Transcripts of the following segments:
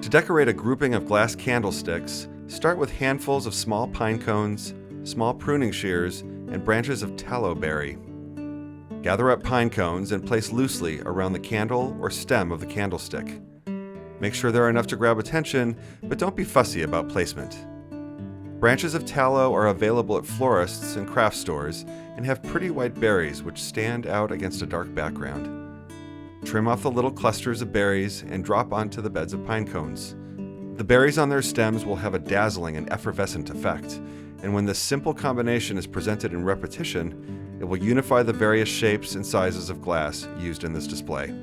To decorate a grouping of glass candlesticks, start with handfuls of small pine cones, small pruning shears, and branches of tallow berry. Gather up pine cones and place loosely around the candle or stem of the candlestick. Make sure there are enough to grab attention, but don't be fussy about placement. Branches of tallow are available at florists and craft stores and have pretty white berries which stand out against a dark background. Trim off the little clusters of berries and drop onto the beds of pine cones. The berries on their stems will have a dazzling and effervescent effect, and when this simple combination is presented in repetition, it will unify the various shapes and sizes of glass used in this display.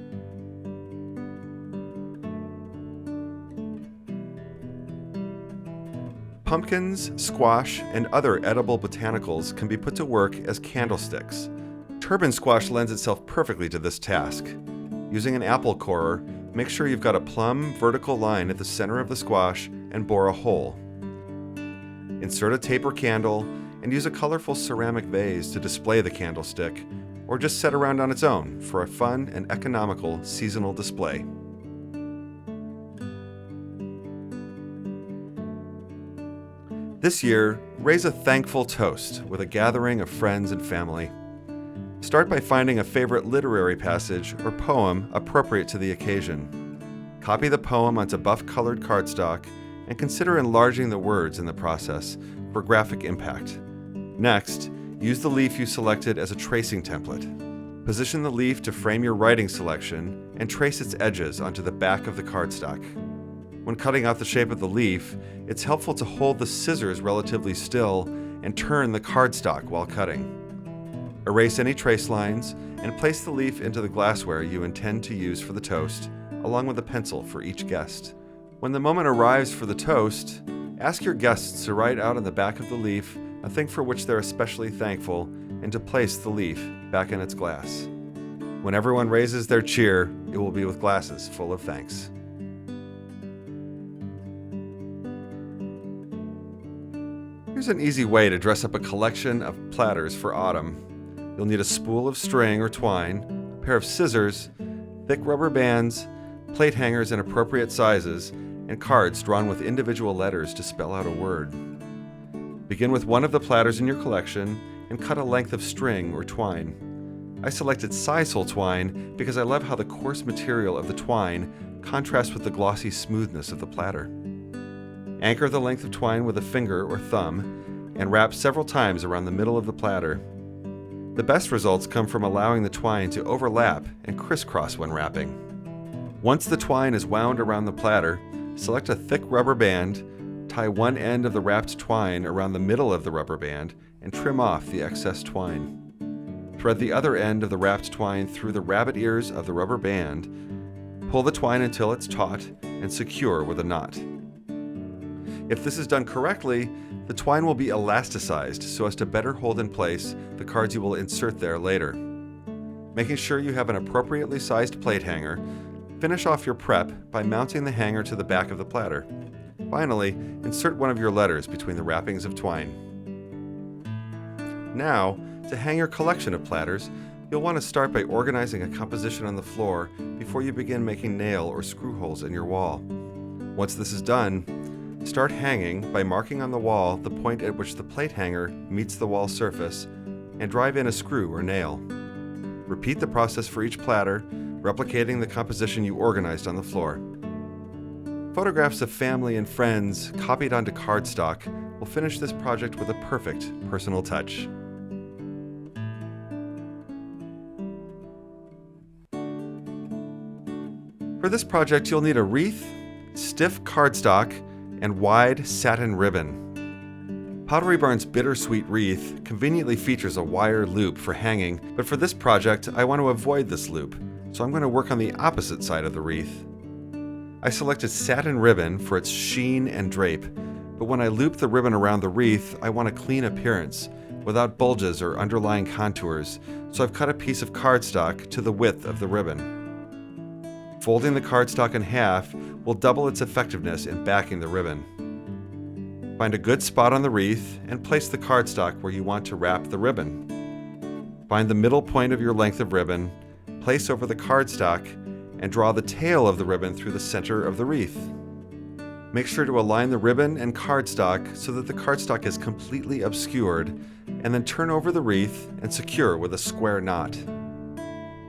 Pumpkins, squash, and other edible botanicals can be put to work as candlesticks. Turban squash lends itself perfectly to this task. Using an apple corer, make sure you've got a plumb vertical line at the center of the squash and bore a hole. Insert a taper candle and use a colorful ceramic vase to display the candlestick, or just set around on its own for a fun and economical seasonal display. This year, raise a thankful toast with a gathering of friends and family. Start by finding a favorite literary passage or poem appropriate to the occasion. Copy the poem onto buff-colored cardstock and consider enlarging the words in the process for graphic impact. Next, use the leaf you selected as a tracing template. Position the leaf to frame your writing selection and trace its edges onto the back of the cardstock. When cutting out the shape of the leaf, it's helpful to hold the scissors relatively still and turn the cardstock while cutting. Erase any trace lines and place the leaf into the glassware you intend to use for the toast, along with a pencil for each guest. When the moment arrives for the toast, ask your guests to write out on the back of the leaf a thing for which they're especially thankful and to place the leaf back in its glass. When everyone raises their cheer, it will be with glasses full of thanks. Here's an easy way to dress up a collection of platters for autumn. You'll need a spool of string or twine, a pair of scissors, thick rubber bands, plate hangers in appropriate sizes, and cards drawn with individual letters to spell out a word. Begin with one of the platters in your collection and cut a length of string or twine. I selected sisal twine because I love how the coarse material of the twine contrasts with the glossy smoothness of the platter. Anchor the length of twine with a finger or thumb and wrap several times around the middle of the platter. The best results come from allowing the twine to overlap and crisscross when wrapping. Once the twine is wound around the platter, select a thick rubber band, tie one end of the wrapped twine around the middle of the rubber band, and trim off the excess twine. Thread the other end of the wrapped twine through the rabbit ears of the rubber band. Pull the twine until it's taut and secure with a knot. If this is done correctly, the twine will be elasticized so as to better hold in place the cards you will insert there later. Making sure you have an appropriately sized plate hanger, finish off your prep by mounting the hanger to the back of the platter. Finally, insert one of your letters between the wrappings of twine. Now, to hang your collection of platters, you'll want to start by organizing a composition on the floor before you begin making nail or screw holes in your wall. Once this is done, start hanging by marking on the wall the point at which the plate hanger meets the wall surface and drive in a screw or nail. Repeat the process for each platter, replicating the composition you organized on the floor. Photographs of family and friends copied onto cardstock will finish this project with a perfect personal touch. For this project, you'll need a wreath, stiff cardstock, and wide satin ribbon. Pottery Barn's bittersweet wreath conveniently features a wire loop for hanging, but for this project I want to avoid this loop, so I'm going to work on the opposite side of the wreath. I selected satin ribbon for its sheen and drape, but when I loop the ribbon around the wreath, I want a clean appearance, without bulges or underlying contours, so I've cut a piece of cardstock to the width of the ribbon. Folding the cardstock in half will double its effectiveness in backing the ribbon. Find a good spot on the wreath and place the cardstock where you want to wrap the ribbon. Find the middle point of your length of ribbon, place over the cardstock, and draw the tail of the ribbon through the center of the wreath. Make sure to align the ribbon and cardstock so that the cardstock is completely obscured, and then turn over the wreath and secure with a square knot.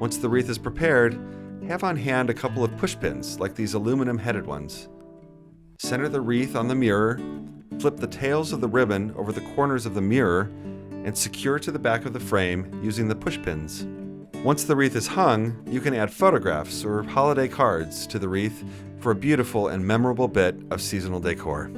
Once the wreath is prepared, have on hand a couple of push pins like these aluminum-headed ones. Center the wreath on the mirror, flip the tails of the ribbon over the corners of the mirror, and secure to the back of the frame using the push pins. Once the wreath is hung, you can add photographs or holiday cards to the wreath for a beautiful and memorable bit of seasonal decor.